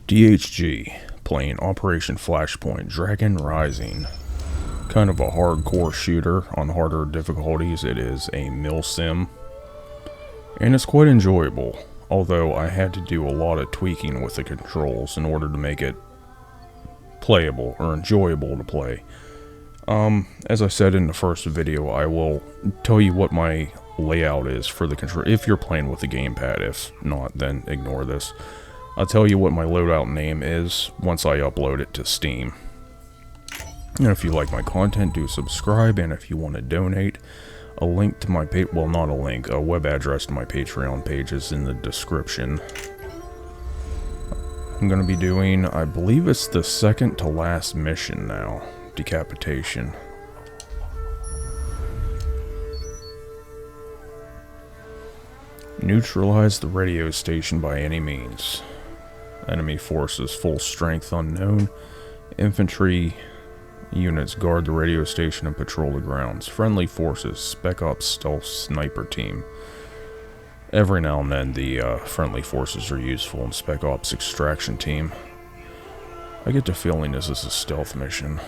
DHG, playing Operation Flashpoint, Dragon Rising. Kind of a hardcore shooter on harder difficulties. It is a MilSim, and it's quite enjoyable, although I had to do a lot of tweaking with the controls in order to make it playable or enjoyable to play. As I said in the first video, I will tell you what my layout is for the control if you're playing with the gamepad. If not, then ignore this. I'll tell you what my loadout name is once I upload it to Steam. And if you like my content, do subscribe, and if you want to donate, a link to my well, not a link, a web address to my Patreon page is in the description. I'm going to be doing, I believe it's the second to last mission now, Decapitation. Neutralize the radio station by any means. Enemy forces full strength unknown. Infantry units guard the radio station and patrol the grounds. Friendly forces, Spec Ops stealth sniper team. Every now and then the friendly forces are useful in Spec Ops extraction team. I get the feeling this is a stealth mission.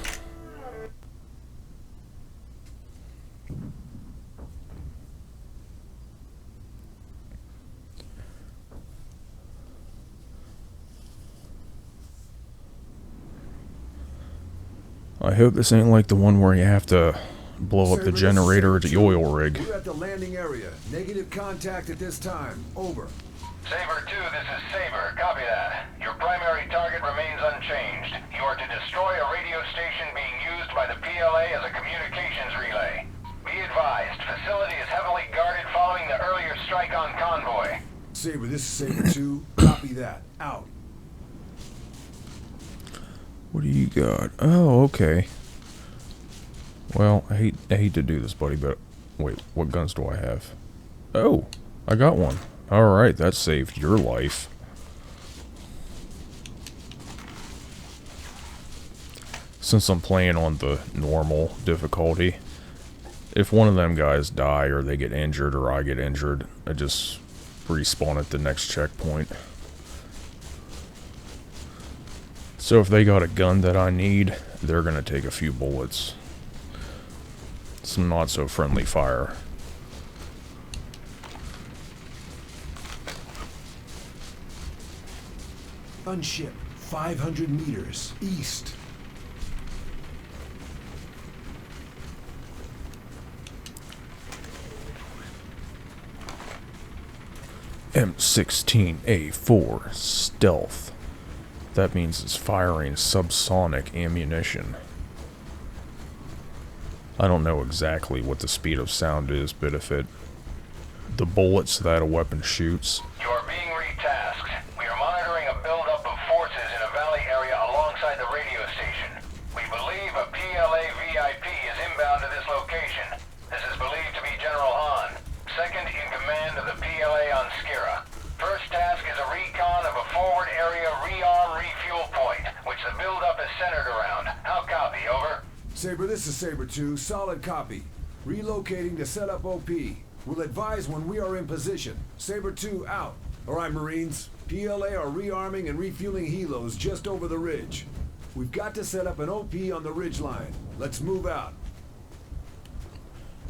I hope this ain't like the one where you have to blow up the generator at the oil rig. We're at the landing area. Negative contact at this time. Over. Saber 2, this is Saber. Copy that. Your primary target remains unchanged. You are to destroy a radio station being used by the PLA as a communications relay. Be advised, facility is heavily guarded following the earlier strike on convoy. Saber, this is Saber 2. Copy that. Out. What do you got? Oh, okay. Well, I hate to do this, buddy, but wait, what guns do I have? Oh, I got one. Alright, that saved your life. Since I'm playing on the normal difficulty, if one of them guys die or they get injured or I get injured, I just respawn at the next checkpoint. So if they got a gun that I need, they're gonna take a few bullets. Some not so friendly fire. Unship. 500 meters. East. M16A4 stealth. That means it's firing subsonic ammunition. I don't know exactly what the speed of sound is, but if the bullets that a weapon shoots. You are being retasked. We are monitoring a buildup of forces in a valley area alongside the radio station. We believe a PLA VIP is inbound to this location. This is believed to be General Hahn, second in command of the PLA on Skira. First task is a recon of a forward area rearm refuel point, which the buildup is centered around. How copy, over? Saber, this is Saber 2. Solid copy. Relocating to set up OP. We'll advise when we are in position. Saber 2 out. Alright, Marines. PLA are rearming and refueling helos just over the ridge. We've got to set up an OP on the ridge line. Let's move out.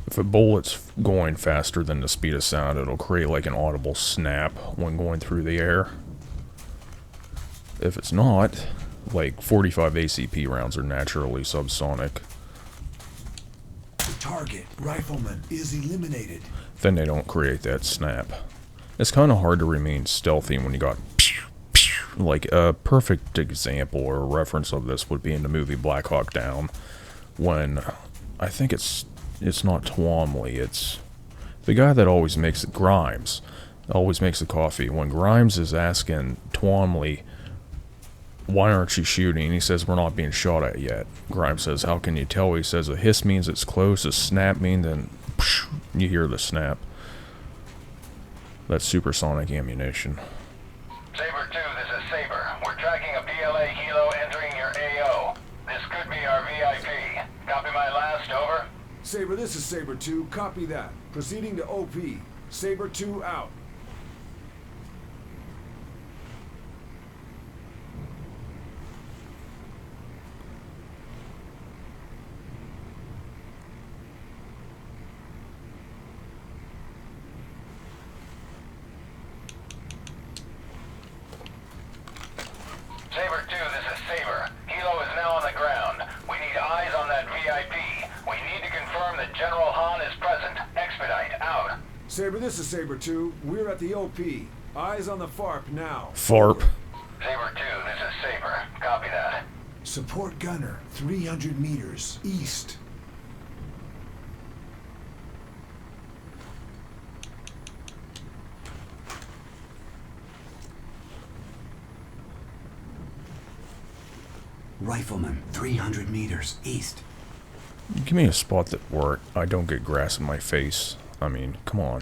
If a bullet's going faster than the speed of sound, it'll create like an audible snap when going through the air. If it's not, like 45 ACP rounds are naturally subsonic. The target, rifleman, is eliminated. Then they don't create that snap. It's kind of hard to remain stealthy when you got pew, pew. Like a perfect example or reference of this would be in the movie Black Hawk Down, when I think it's not Twomley, it's the guy that always makes it, Grimes, always makes the coffee. When Grimes is asking Twomley, why aren't you shooting? He says, we're not being shot at yet. Grimes says, how can you tell? He says, a hiss means it's close, a snap means then you hear the snap. That's supersonic ammunition. Saber 2, this is Saber. We're tracking a PLA helo entering your AO. This could be our VIP. Copy my last, over? Saber, this is Saber 2. Copy that. Proceeding to OP. Saber 2 out. Saber, this is Saber 2. We're at the OP. Eyes on the FARP now. FARP. Saber 2, this is Saber. Copy that. Support gunner, 300 meters east. Rifleman, 300 meters east. Give me a spot that where I don't get grass in my face. I mean, come on.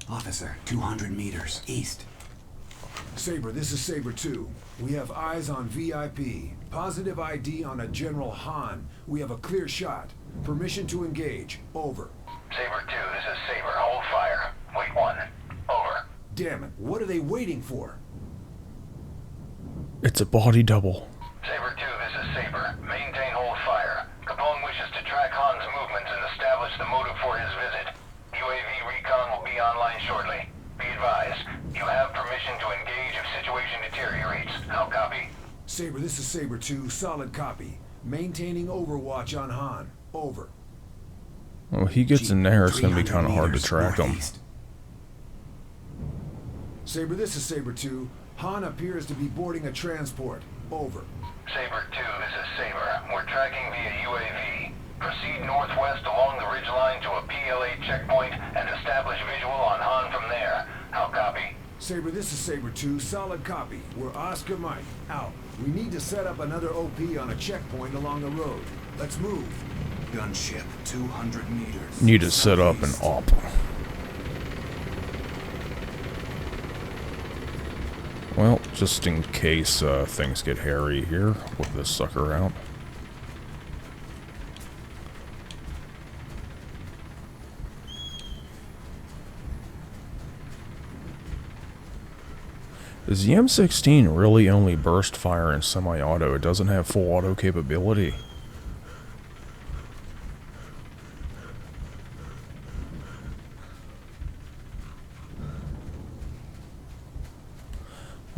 Officer, 200 meters east. Saber, this is Saber 2. We have eyes on VIP. Positive ID on a General Han. We have a clear shot. Permission to engage. Over. Saber 2, this is Saber. Hold fire. Wait 1. Over. Damn it, what are they waiting for? It's a body double. Saber 2, this is Saber. Maintain hold fire. Capone wishes to track Han's movements and establish the motive for his visit. UAV recon will be online shortly. Be advised, you have permission to engage if situation deteriorates. How copy? Saber, this is Saber 2. Solid copy. Maintaining overwatch on Han. Over. Well, he gets in there, it's going to be kind of hard to track him. Saber, this is Saber 2. Han appears to be boarding a transport. Over. Saber 2, this is Saber. We're tracking via UAV. Proceed northwest along the ridgeline to a PLA checkpoint and establish visual on Han from there. How copy? Saber, this is Saber 2. Solid copy. We're Oscar Mike. Out. We need to set up another OP on a checkpoint along the road. Let's move. Gunship, 200 meters. Need to set up an op. Well, just in case things get hairy here, whip this sucker out. Does the M16 really only burst fire in semi-auto? It doesn't have full auto capability.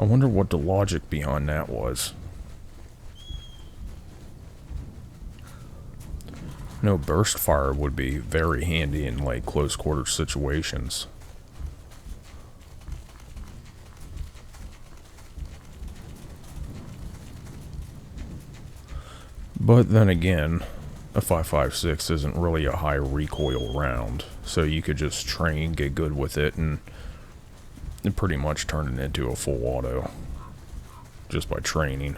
I wonder what the logic behind that was. No, burst fire would be very handy in like close quarter situations. But then again, a 5.56 isn't really a high recoil round, so you could just train, get good with it, and pretty much turn it into a full auto just by training.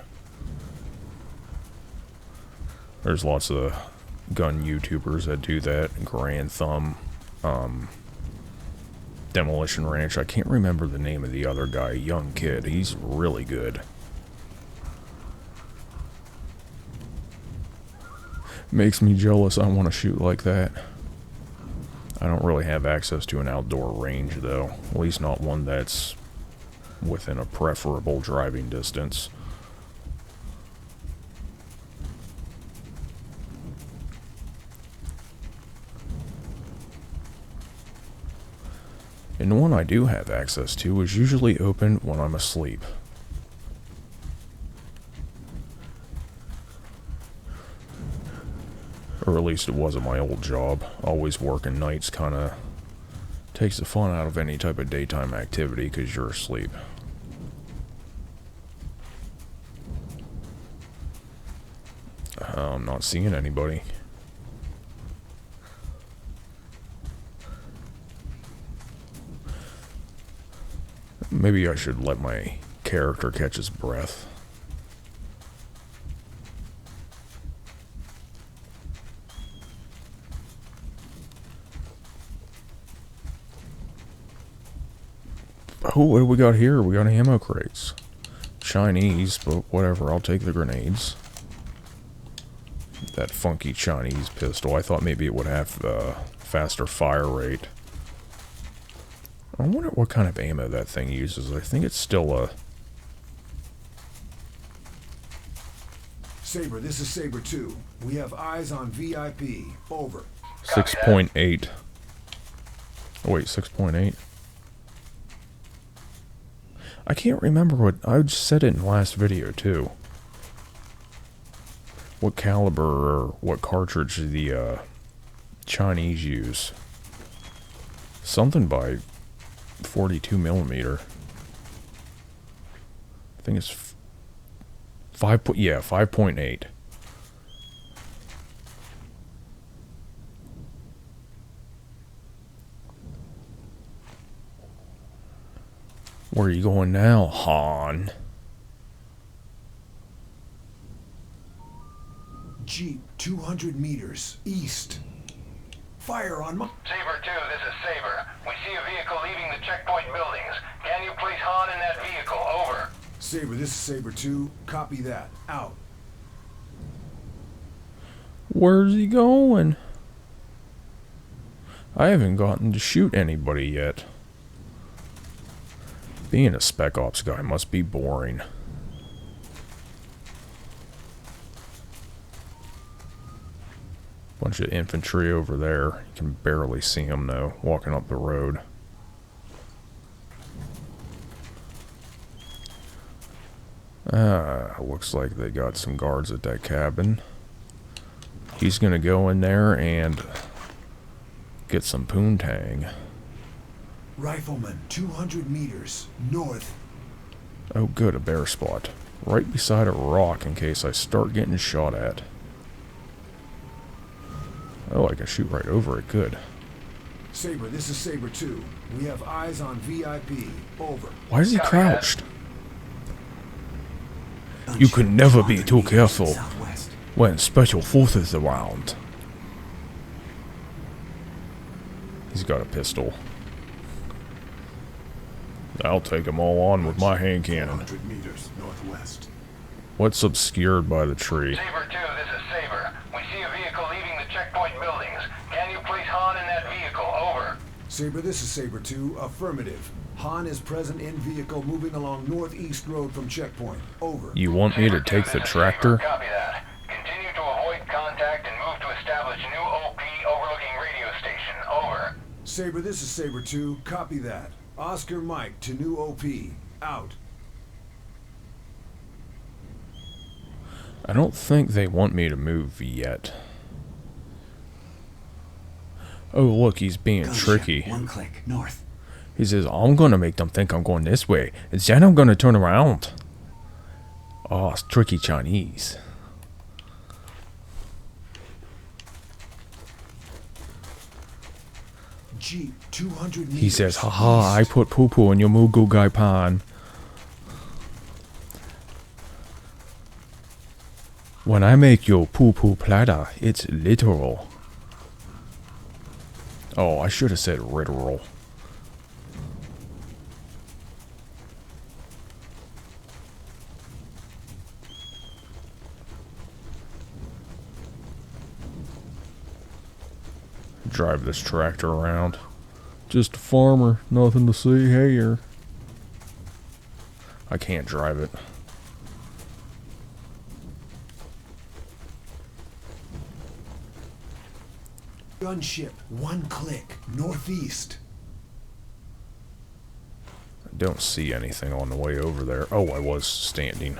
There's lots of gun YouTubers that do that. Grand Thumb, Demolition Ranch. I can't remember the name of the other guy, young kid. He's really good. Makes me jealous. I want to shoot like that. I don't really have access to an outdoor range, though. At least not one that's within a preferable driving distance. And the one I do have access to is usually open when I'm asleep. Or at least it was at my old job. Always working nights kind of takes the fun out of any type of daytime activity because you're asleep. I'm not seeing anybody. Maybe I should let my character catch his breath. Oh, what do we got here? We got ammo crates. Chinese, but whatever, I'll take the grenades. That funky Chinese pistol. I thought maybe it would have faster fire rate. I wonder what kind of ammo that thing uses. I think it's still a... Saber, this is Saber 2. We have eyes on VIP. Over. 6.8. Oh, wait, 6.8. I can't remember what... I just said it in the last video, too. What caliber or what cartridge the Chinese use. Something by 42 millimeter. I think it's 5.8. Where are you going now, Han? Jeep, 200 meters east. Fire on my... Saber 2, this is Saber. We see a vehicle leaving the checkpoint buildings. Can you place Han in that vehicle? Over. Saber, this is Saber 2. Copy that. Out. Where's he going? I haven't gotten to shoot anybody yet. Being a Spec Ops guy must be boring. Bunch of infantry over there. You can barely see them though, walking up the road. Looks like they got some guards at that cabin. He's gonna go in there and get some poontang. Rifleman, 200 meters north. Oh good, a bear spot. Right beside a rock in case I start getting shot at. Oh, I can shoot right over it, good. Saber, this is Saber 2. We have eyes on VIP. Over. Why is he Copy crouched? You can never be too careful Southwest. when special forces around. He's got a pistol. I'll take them all on with my hand cannon. 100 meters northwest. What's obscured by the tree? Saber 2, this is Saber. We see a vehicle leaving the checkpoint buildings. Can you place Han in that vehicle? Over. Saber, this is Saber 2. Affirmative. Han is present in vehicle moving along Northeast Road from checkpoint. Over. You want me to Saber 2, take this the is tractor? Saber. Copy that. Continue to avoid contact and move to establish new OP overlooking radio station. Over. Saber, this is Saber 2. Copy that. Oscar Mike to new OP. Out. I don't think they want me to move yet. Oh look, he's being Gunship, tricky. 1 click north. He says, I'm gonna make them think I'm going this way, and then I'm gonna turn around. Oh, it's tricky Chinese. Jeep, 200 meters. He says, haha, I put poo-poo in your mugu gai pan. When I make your poo-poo platter, it's literal. Oh, I should have said literal. Drive this tractor around. Just a farmer, nothing to see here. I can't drive it. Gunship, 1 click northeast. I don't see anything on the way over there. Oh, I was standing.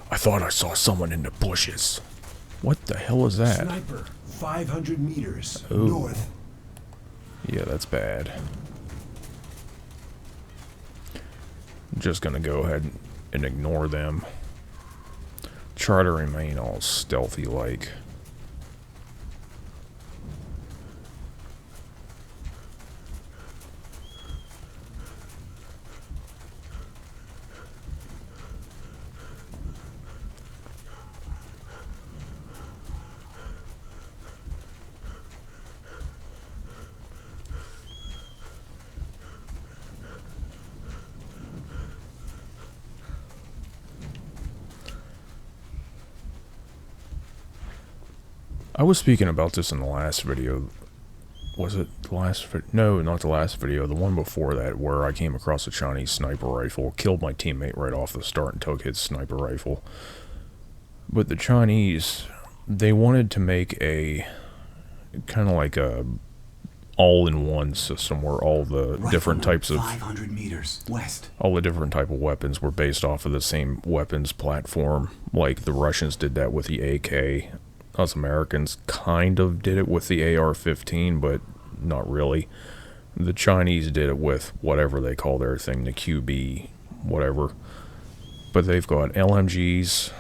I thought I saw someone in the bushes. What the hell is that? Sniper, 500 meters Ooh. north. Yeah, that's bad. I'm just gonna go ahead and ignore them. Try to remain all stealthy-like. I was speaking about this in the last video. Was it the last no, not the last video, the one before that, where I came across a Chinese sniper rifle, killed my teammate right off the start and took his sniper rifle. But the Chinese, they wanted to make a kind of like a all-in-one system where all the different types of 500 meters west. all the different type of weapons were based off of the same weapons platform. Like the Russians did that with the AK. Us Americans kind of did it with the AR-15, but not really. The Chinese did it with whatever they call their thing, the QB, whatever. But they've got LMGs,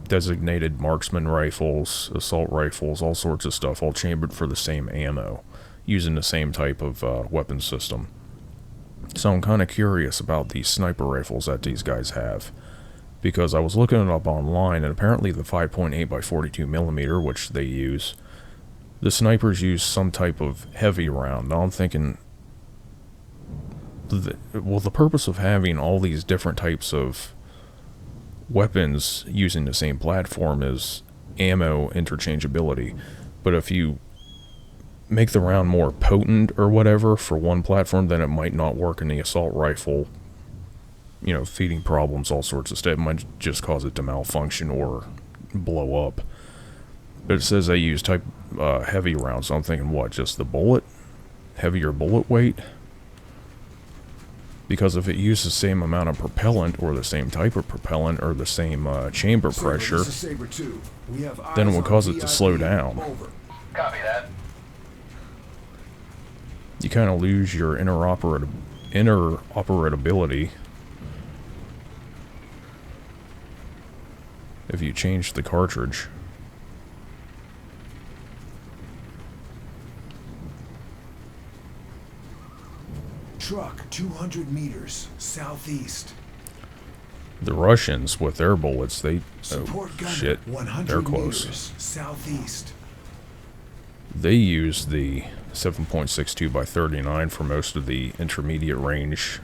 designated marksman rifles, assault rifles, all sorts of stuff, all chambered for the same ammo, using the same type of weapon system. So I'm kind of curious about these sniper rifles that these guys have, because I was looking it up online, and apparently the 5.8 by 42 millimeter, which they use, the snipers use some type of heavy round. Now I'm thinking, well, the purpose of having all these different types of weapons using the same platform is ammo interchangeability. But if you make the round more potent or whatever for one platform, then it might not work in the assault rifle. You know, feeding problems, all sorts of stuff. It might just cause it to malfunction or blow up. But it says they use type heavy rounds, so I'm thinking, what, just the bullet? Heavier bullet weight? Because if it uses the same amount of propellant, or the same type of propellant, or the same chamber pressure, then it would cause it to slow down. Copy that. You kind of lose your interoperability if you change the cartridge. Truck 200 meters southeast. The Russians, with their bullets, they... Support gunner, shit, 100 they're close. meters southeast. They use the 7.62 by 39 for most of the intermediate range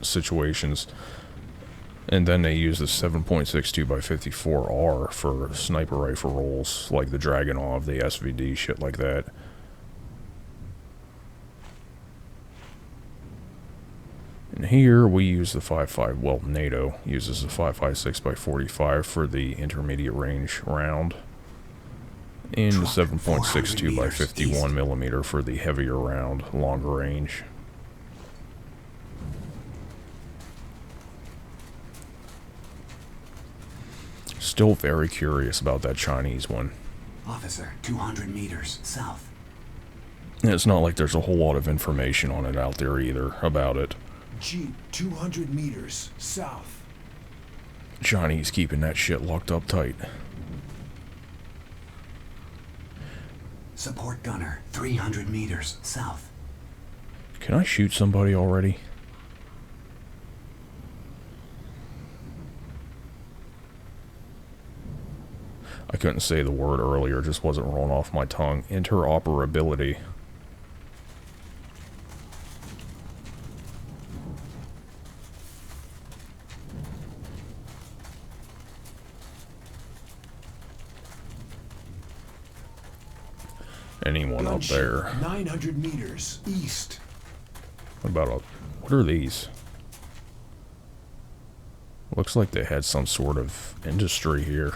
situations. And then they use the 7.62 by 54R for sniper rifle rolls, like the Dragunov, the SVD, shit like that. And here we use the 5.5, well, NATO uses the 5.56 by 45 for the intermediate range round, and the 7.62 by 51 millimeter for the heavier round, longer range. Still very curious about that Chinese one. Officer, 200 meters south. And it's not like there's a whole lot of information on it out there either about it. Jeep 200 meters south. Chinese keeping that shit locked up tight. Support gunner, 300 meters south. Can I shoot somebody already? I couldn't say the word earlier, it just wasn't rolling off my tongue. Interoperability. Anyone up there? 900 meters east. What are these? Looks like they had some sort of industry here.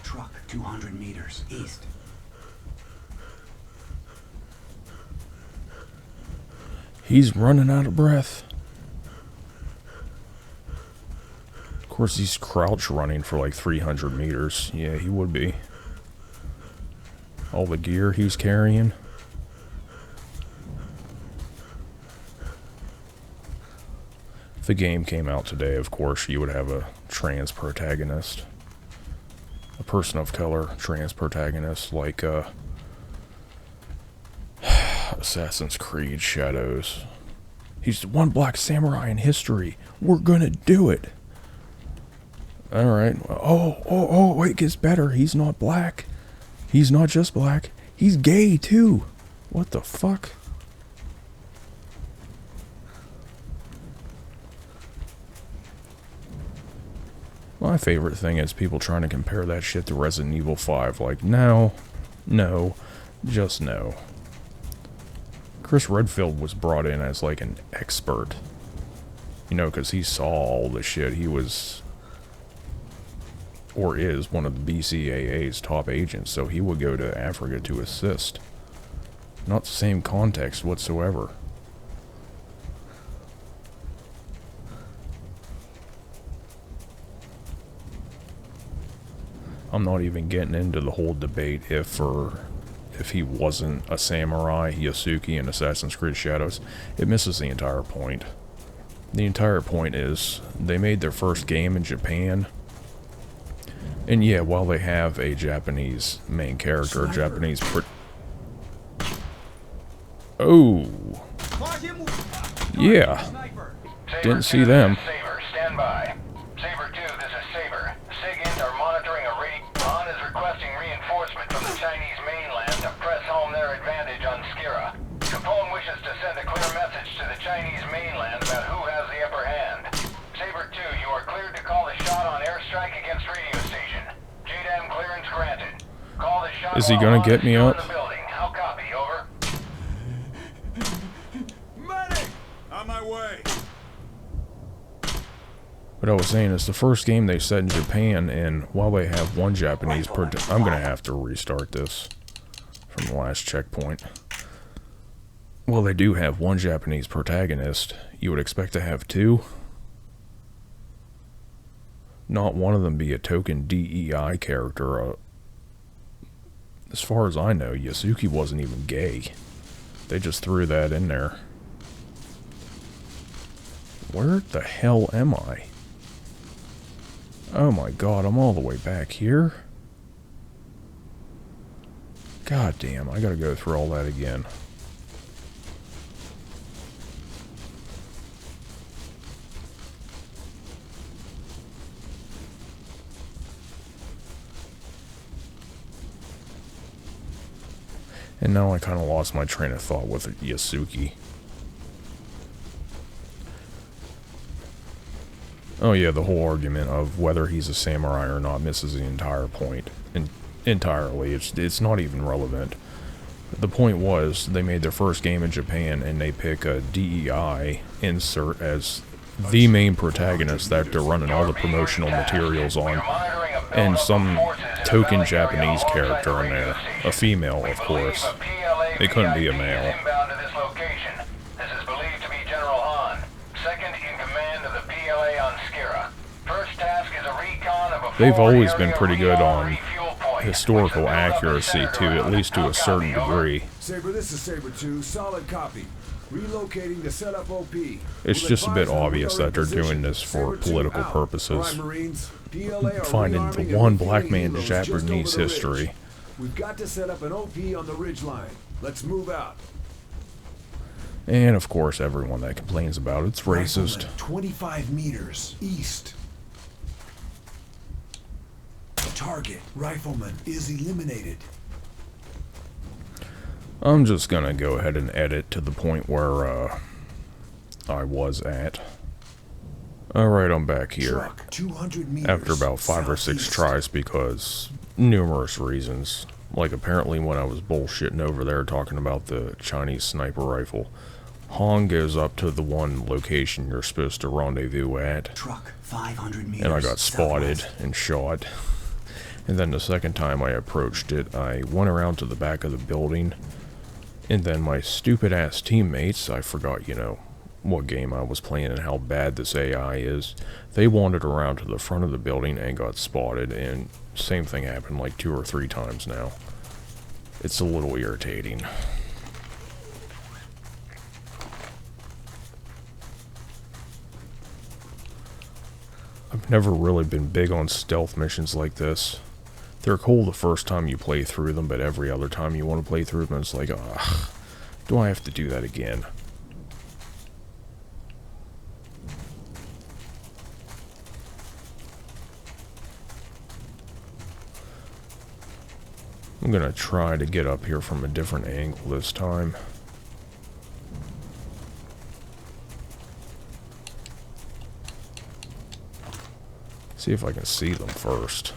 Truck 200 meters east. He's running out of breath. Of course, he's crouch running for like 300 meters. Yeah, he would be. All the gear he's carrying. If the game came out today, of course, you would have a trans protagonist. A person of color trans protagonist, like Assassin's Creed Shadows. He's the one black samurai in history. We're gonna do it. Alright. Oh, it gets better. He's not black. He's not just black. He's gay, too. What the fuck? My favorite thing is people trying to compare that shit to Resident Evil 5. Like, no, just no. Chris Redfield was brought in as, like, an expert. You know, because he saw all the shit. He was, or is, one of the BCAA's top agents, so he would go to Africa to assist. Not the same context whatsoever. I'm not even getting into the whole debate if he wasn't a samurai, Yasuki in Assassin's Creed Shadows. It misses the entire point. The entire point is, they made their first game in Japan. And yeah, while they have a Japanese main character, Oh! Yeah. Didn't see them. Saber, stand by. Saber 2, this is Saber. SIGINT are monitoring a raid. Han is requesting reinforcement from the Chinese mainland to press home their advantage on Skira. Capone wishes to send a clear message to the Chinese mainland about who has the upper hand. Saber 2, you are cleared to call the shot on airstrike against radio station. JDAM clearance granted. Call the shot. Is he gonna get me up? In the building. How copy? Over. Medic! On my way! What I was saying is the first game they set in Japan, and while they have one Japanese I'm gonna have to restart this from the last checkpoint. Well, they do have one Japanese protagonist. You would expect to have two. Not one of them be a token DEI character. As far as I know, Yasuki wasn't even gay. They just threw that in there. Where the hell am I? Oh my god, I'm all the way back here? God damn, I gotta go through all that again. And now I kind of lost my train of thought with Yasuki. Oh yeah, the whole argument of whether he's a samurai or not misses the entire point. Entirely. It's not even relevant. The point was, they made their first game in Japan and they pick a DEI insert as the main protagonist that they're running all the promotional materials on. And some token Japanese character in there. A female, of course. It couldn't be a male. This is believed to be General Han, second in command of the PLA on Skira. First task is a recon of a They've always been pretty good on historical accuracy too, at least to a certain degree. Saber, this is Saber 2, solid copy. Relocating to set up OP. It's just a bit obvious that they're doing this for political purposes. Finding the one black man in Japanese history. We've got to set up an OP on the ridgeline. Let's move out. And of course, everyone that complains about it's racist. 25 meters east. Target, rifleman, is eliminated. I'm just gonna go ahead and edit to the point where I was at. Alright, I'm back here. Truck, 200 meters after about 5 or 6 tries because numerous reasons. Like apparently when I was bullshitting over there talking about the Chinese sniper rifle, Han goes up to the one location you're supposed to rendezvous at. Truck, 500 meters and I got spotted southwest. and shot. And then the second time I approached it, I went around to the back of the building. And then my stupid ass teammates, I forgot, you know, what game I was playing and how bad this AI is. They wandered around to the front of the building and got spotted, and same thing happened like 2 or 3 times now. It's a little irritating. I've never really been big on stealth missions like this. They're cool the first time you play through them, but every other time you want to play through them, it's like, ugh, do I have to do that again? I'm gonna try to get up here from a different angle this time. See if I can see them first.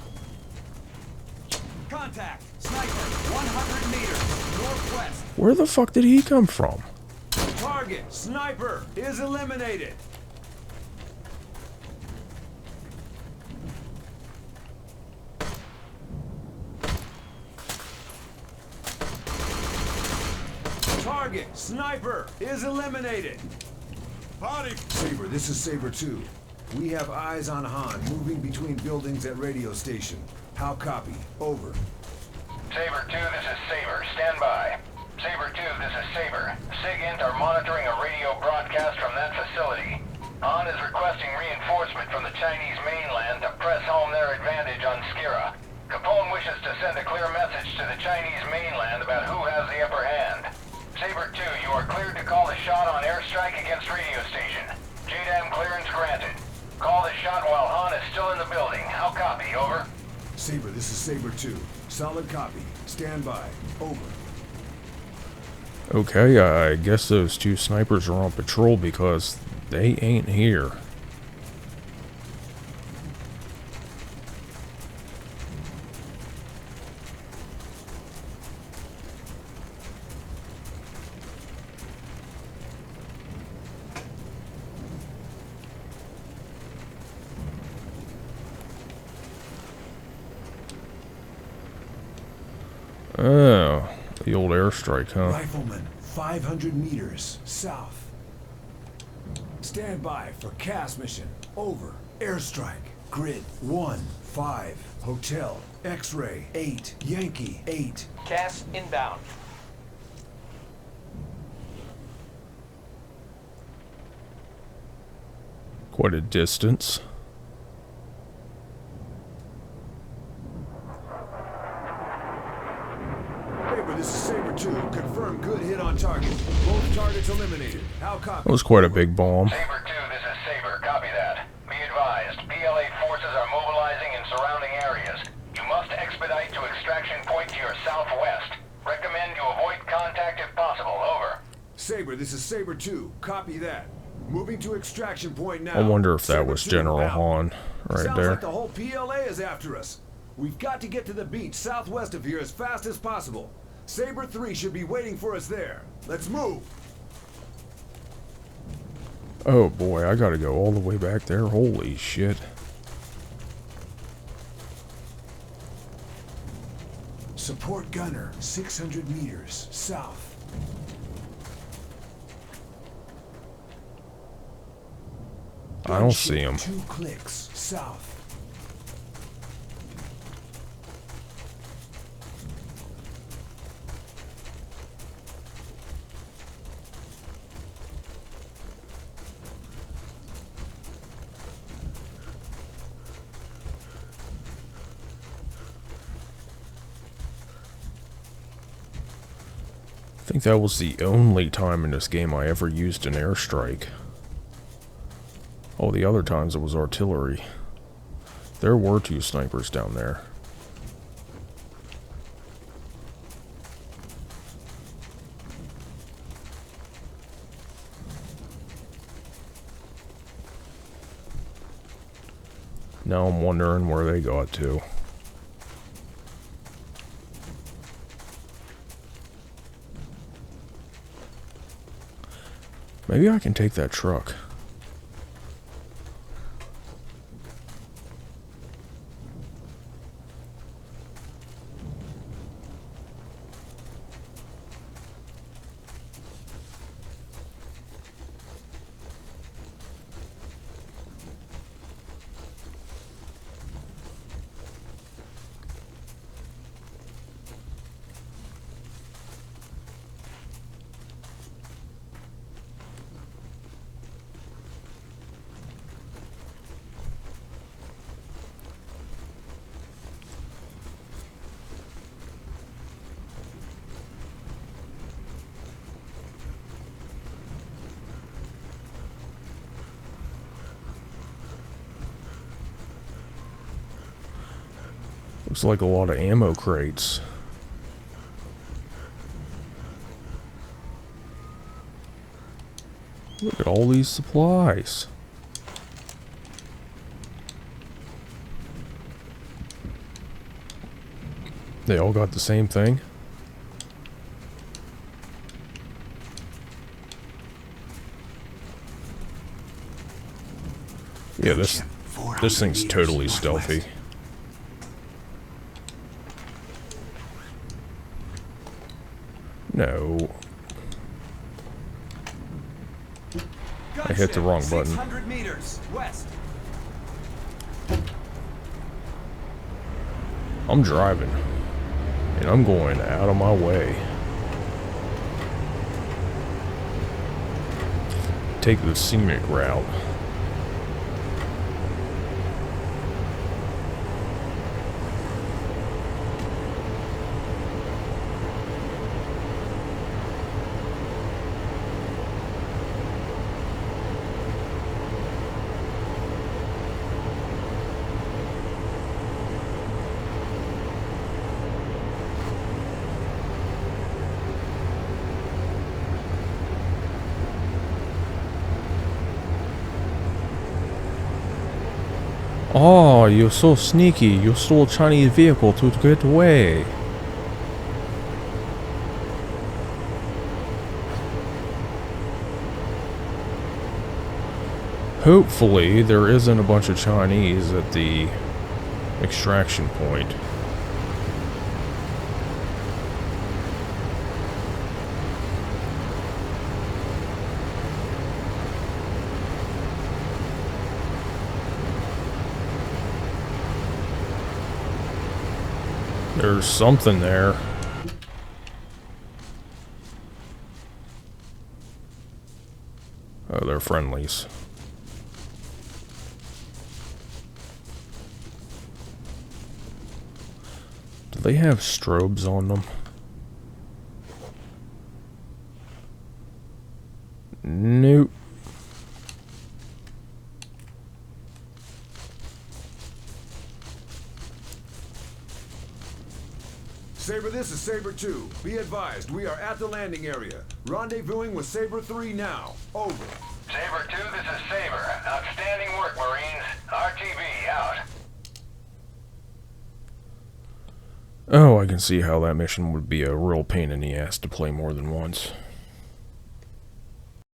Contact! Sniper! 100 meters! Northwest! Where the fuck did he come from? Target! Sniper! Is eliminated! Target! Sniper! Is eliminated! Body! Saber, this is Saber 2. We have eyes on Han, moving between buildings at radio station. How copy? Over. Saber 2, this is Saber. Stand by. Saber 2, this is Saber. SIGINT are monitoring a radio broadcast from that facility. Han is requesting reinforcement from the Chinese mainland to press home their advantage on Skira. Capone wishes to send a clear message to the Chinese mainland about who has the upper hand. Saber 2, you are cleared to call the shot on airstrike against radio station. JDAM clearance granted. Call the shot while Han is still in the building. How copy? Over. Saber, this is Saber 2. Solid copy. Stand by. Over. Okay, I guess those two snipers are on patrol because they ain't here. Oh, the old airstrike, huh? Rifleman, 500 meters south. Stand by for CAS mission. Over. Airstrike. Grid 1, 5. Hotel. X-ray 8. Yankee 8. CAS inbound. Quite a distance. This is Saber 2. Confirm good hit on target. Both targets eliminated. How copy? That was quite a big bomb. Saber 2, this is Saber. Copy that. Be advised, PLA forces are mobilizing in surrounding areas. You must expedite to extraction point to your southwest. Recommend you avoid contact if possible. Over. Saber, this is Saber 2. Copy that. Moving to extraction point now. I wonder if that Saber was 2 General out. Han right Sounds there. like the whole PLA is after us. We've got to get to the beach southwest of here as fast as possible. Saber 3 should be waiting for us there. Let's move. Oh boy, I gotta go all the way back there. Holy shit. Support gunner, 600 meters south. I don't see him. 2 clicks south. I think that was the only time in this game I ever used an airstrike. All the other times it was artillery. There were 2 snipers down there. Now I'm wondering where they got to. Maybe I can take that truck. Looks like a lot of ammo crates. Look at all these supplies. They all got the same thing. Yeah, this thing's totally stealthy. No. I hit the wrong button. 600 meters west. I'm driving. And I'm going out of my way. Take the scenic route. Oh, you're so sneaky. You stole a Chinese vehicle to get away. Hopefully, there isn't a bunch of Chinese at the extraction point. There's something there. Oh, they're friendlies. Do they have strobes on them? Nope. Saber, this is Saber 2. Be advised, we are at the landing area. Rendezvousing with Saber 3 now. Over. Saber 2, this is Saber. Outstanding work, Marines. RTB, out. Oh, I can see how that mission would be a real pain in the ass to play more than once.